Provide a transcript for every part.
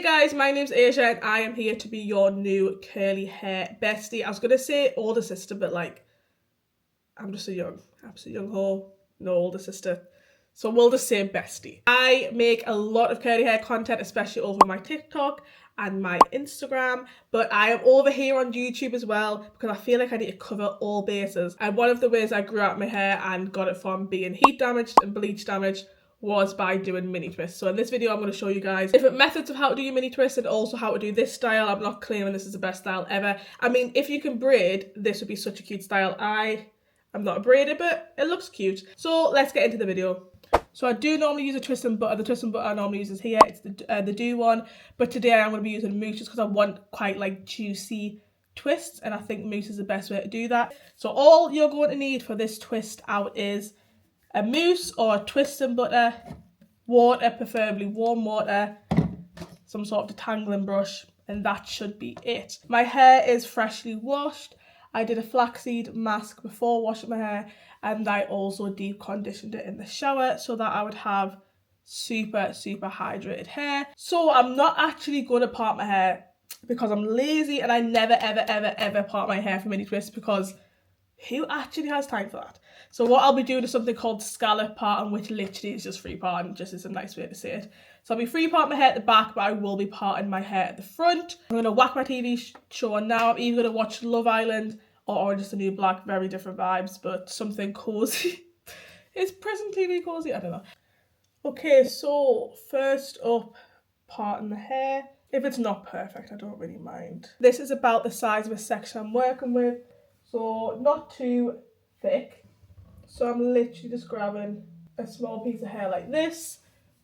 Hey guys, my name's Aysha and I am here to be your new curly hair bestie. I was going to say older sister, but like, I'm just a young hoe, no older sister. So we'll just say bestie. I make a lot of curly hair content, especially over my TikTok and my Instagram, but I am over here on YouTube as well because I feel like I need to cover all bases. And one of the ways I grew out my hair and got it from being heat damaged and bleach damaged was by doing mini twists. So in this video, I'm going to show you guys different methods of how to do your mini twist and also how to do this style. I'm not claiming this is the best style ever. I mean, if you can braid, this would be such a cute style. I'm not a braider, but it looks cute. So let's get into the video. So I do normally use a twist and butter. The twist and butter I normally use is here. It's the Do one. But today I'm going to be using mousse just because I want quite like juicy twists. And I think mousse is the best way to do that. So all you're going to need for this twist out is a mousse or a twist and butter, water, preferably warm water, some sort of detangling brush, and that should be it. My hair is freshly washed. I did a flaxseed mask before washing my hair, and I also deep conditioned it in the shower so that I would have super hydrated hair. So I'm not actually going to part my hair because I'm lazy and I never ever part my hair for mini twists because who actually has time for that? So what I'll be doing is something called scallop parting, which literally is just free parting, just is a nice way to say it. So I'll be free parting my hair at the back, but I will be parting my hair at the front. I'm going to whack my TV show on now. I'm either going to watch Love Island or Orange is the New Black. Very different vibes, but something cozy. Is prison TV cozy? I don't know. Okay, so first up, parting the hair. If it's not perfect, I don't really mind. This is about the size of a section I'm working with. So not too thick. So I'm literally just grabbing a small piece of hair like this.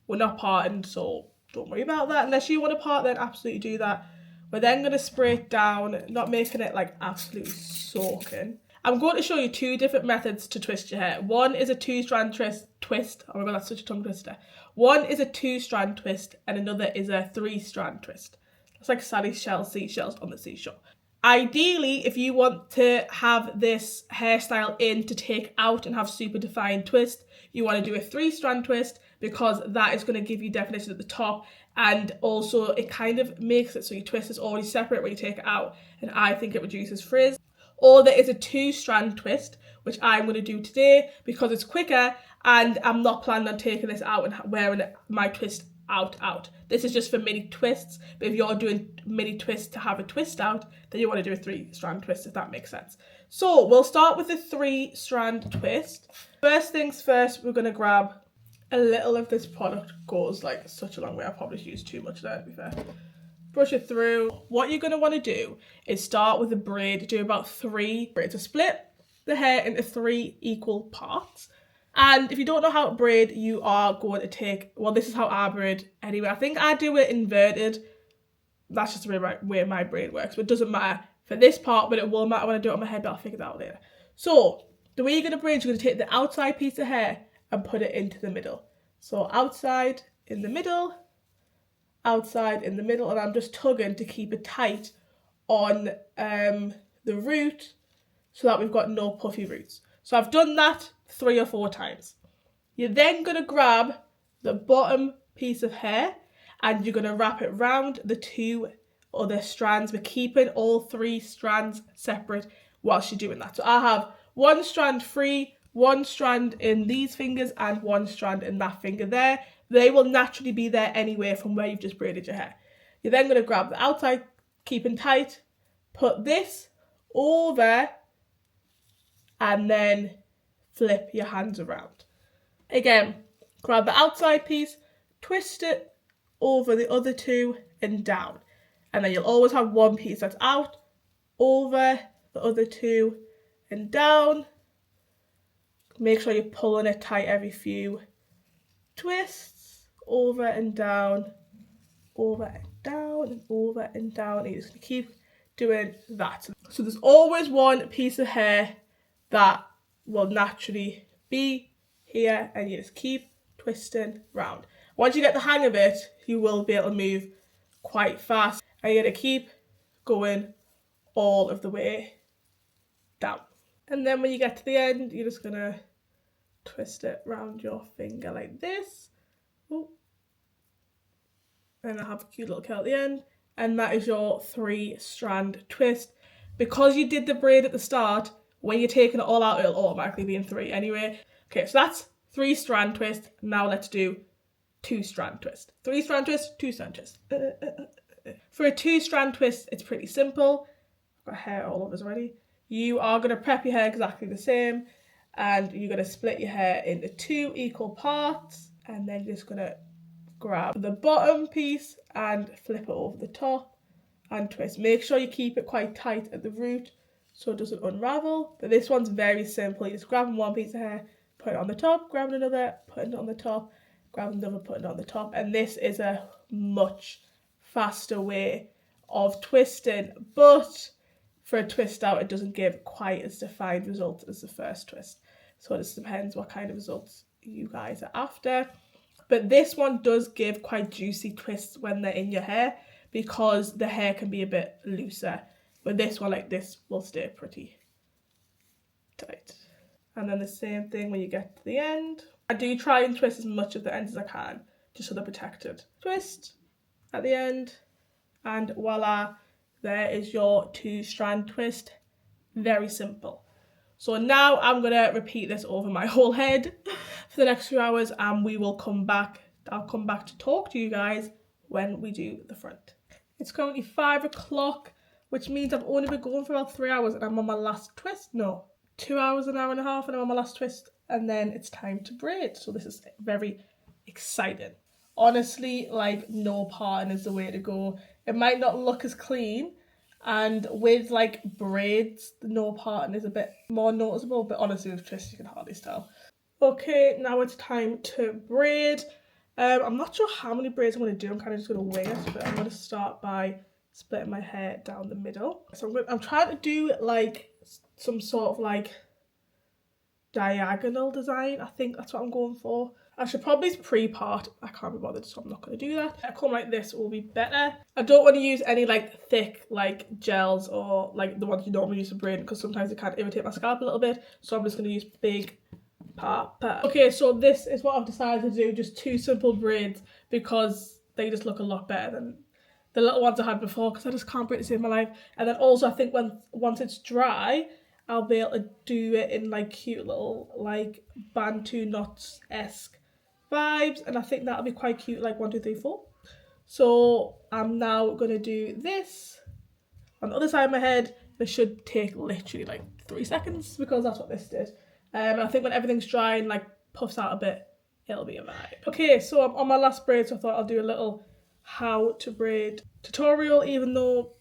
We're not parting, so don't worry about that. Unless you want to part, then absolutely do that. We're then going to spray it down, not making it like absolutely soaking. I'm going to show you two different methods to twist your hair. One is a 2-strand twist. Oh my god, that's such a tongue twister. One is a 2-strand twist and another is a 3-strand twist. It's like Sally Shell seashells on the seashore. Ideally, if you want to have this hairstyle in to take out and have super defined twist, you want to do a 3-strand twist because that is going to give you definition at the top, and also it kind of makes it so your twist is already separate when you take it out, and I think it reduces frizz. Or there is a 2-strand twist, which I'm going to do today because it's quicker and I'm not planning on taking this out and wearing my twist out. This is just for mini twists, but if you're doing mini twists to have a twist out, then you want to do a 3-strand twist, if that makes sense. So we'll start with the 3-strand twist. First things first, we're going to grab a little of this product. Goes like such a long way. I probably used too much there, to be fair. Brush it through. What you're going to want to do is start with a braid. Do about 3 braids. So split the hair into 3 equal parts. And if you don't know how to braid, you are going to take, well, this is how I braid anyway. I think I do it inverted. That's just the way my braid works. But it doesn't matter for this part, but it will matter when I do it on my head, but I'll figure that out later. So the way you're going to braid, you're going to take the outside piece of hair and put it into the middle. So outside in the middle, outside in the middle, and I'm just tugging to keep it tight on the root so that we've got no puffy roots. So I've done that 3 or 4 times. You're then going to grab the bottom piece of hair and you're going to wrap it round the 2 other strands. We're keeping all 3 strands separate whilst you're doing that. So I have 1 strand free, 1 strand in these fingers and 1 strand in that finger there. They will naturally be there anyway from where you've just braided your hair. You're then going to grab the outside, keeping tight, put this over, and then flip your hands around. Again, grab the outside piece, twist it over the other 2 and down. And then you'll always have 1 piece that's out, over the other 2 and down. Make sure you're pulling it tight every few twists, over and down, over and down, and over and down. And you're just going to keep doing that. So there's always 1 piece of hair that will naturally be here, and you just keep twisting round. Once you get the hang of it, you will be able to move quite fast, and you're going to keep going all of the way down. And then when you get to the end, you're just going to twist it round your finger like this. Ooh. and I have a cute little curl at the end. And that is your 3-strand twist. Because you did the braid at the start, when you're taking it all out, it'll automatically be in 3 anyway. Okay, so that's 3-strand twist. Now let's do 2-strand twist. 3-strand twist, 2-strand twist. For a 2-strand twist, it's pretty simple. I've got hair all over us already. You are going to prep your hair exactly the same, and you're going to split your hair into 2 equal parts, and then you're just going to grab the bottom piece and flip it over the top and twist. Make sure you keep it quite tight at the root so it doesn't unravel. But this one's very simple. You're just grabbing one piece of hair, put it on the top, grabbing another, putting it on the top, grabbing another, putting it on the top. And this is a much faster way of twisting, but for a twist out, it doesn't give quite as defined results as the first twist. So it just depends what kind of results you guys are after. But this one does give quite juicy twists when they're in your hair, because the hair can be a bit looser. But this one, like this, will stay pretty tight. And then the same thing when you get to the end. I do try and twist as much of the ends as I can, just so they're protected. Twist at the end, and voila, there is your 2-strand twist. Very simple. So now I'm going to repeat this over my whole head for the next few hours, and we will come back. I'll come back to talk to you guys when we do the front. It's currently 5 o'clock, which means I've only been going for about 3 hours and I'm on my last twist. No, 2 hours, an hour and a half, and I'm on my last twist, and then it's time to braid. So this is very exciting. Honestly, like, no parting is the way to go. It might not look as clean, and with like braids, the no parting is a bit more noticeable, but honestly with twists you can hardly tell. Okay, now it's time to braid. I'm not sure how many braids I'm going to do. I'm kind of just going to wing it, but I'm going to start by splitting my hair down the middle. So I'm trying to do like some sort of like diagonal design. I think that's what I'm going for. I should probably pre-part. I can't be bothered, so I'm not going to do that. A comb like this will be better. I don't want to use any like thick like gels or like the ones you normally use for braiding, because sometimes it can irritate my scalp a little bit. So I'm just going to use big part. Okay, so this is what I've decided to do. Just 2 simple braids, because they just look a lot better than the little ones I had before, because I just can't braid to save my life. And then also I think once it's dry, I'll be able to do it in like cute little like Bantu knots-esque vibes, and I think that'll be quite cute, like 1, 2, 3, 4. So I'm now gonna do this on the other side of my head. This should take literally like 3 seconds, because that's what this did. I think when everything's dry and like puffs out a bit, it'll be a vibe. Okay, so I'm on my last braid, so I thought I'll do a little how to braid tutorial, even though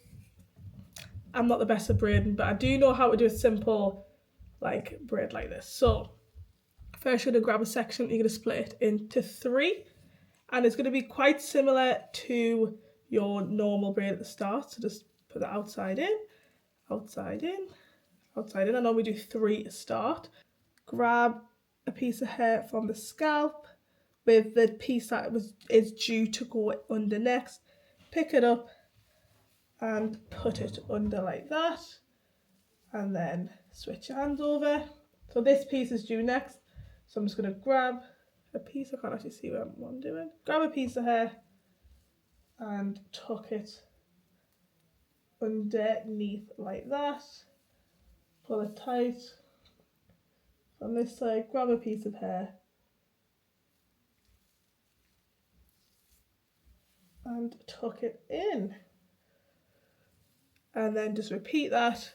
I'm not the best at braiding, but I do know how to do a simple like braid like this. So first you're going to grab a section, you're going to split it into 3, and it's going to be quite similar to your normal braid at the start. So just put the outside in, outside in, outside in. I normally do 3 at start. Grab a piece of hair from the scalp with the piece that is due to go under next. Pick it up and put it under like that, and then switch your hands over. So this piece is due next, so I'm just going to grab a piece. I can't actually see what I'm doing. Grab a piece of hair and tuck it underneath like that. Pull it tight. On this side, grab a piece of hair and tuck it in. And then just repeat that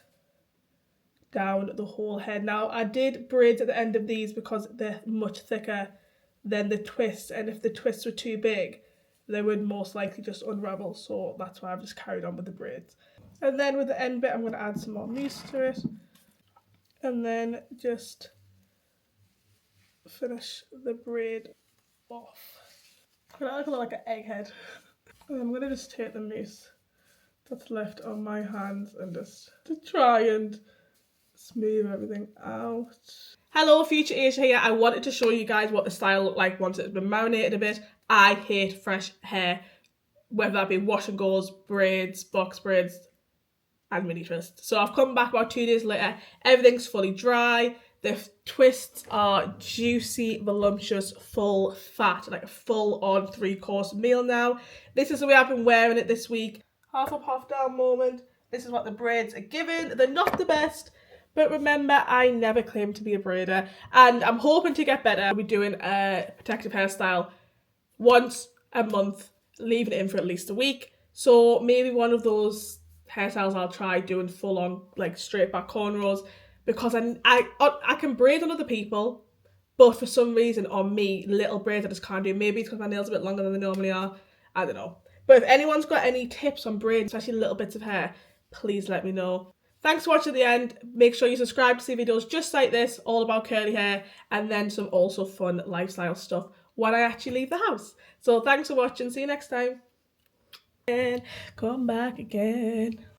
down the whole head. Now, I did braids at the end of these because they're much thicker than the twists, and if the twists were too big, they would most likely just unravel, so that's why I've just carried on with the braids. And then with the end bit, I'm going to add some more mousse to it, and then just finish the braid off. I'm going to look like an egghead. And I'm going to just take the mousse that's left on my hands and just to try and smooth everything out. Hello, future Aysha here. I wanted to show you guys what the style looked like once it's been marinated a bit. I hate fresh hair, whether that be wash and goes, braids, box braids, and mini twists. So I've come back about 2 days later. Everything's fully dry. The twists are juicy, voluptuous, full fat, like a full-on 3-course meal now. This is the way I've been wearing it this week. Half up, half down moment. This is what the braids are giving. They're not the best, but remember, I never claimed to be a braider, and I'm hoping to get better. I'll be doing a protective hairstyle once a month, leaving it in for at least a week. So maybe one of those hairstyles I'll try doing full on, like straight back cornrows, because I can braid on other people, but for some reason on me, little braids I just can't do. Maybe it's because my nails are a bit longer than they normally are. I don't know. But if anyone's got any tips on braiding, especially little bits of hair, please let me know. Thanks for watching to the end. Make sure you subscribe to see videos just like this, all about curly hair, and then some also fun lifestyle stuff when I actually leave the house. So thanks for watching. See you next time. And come back again.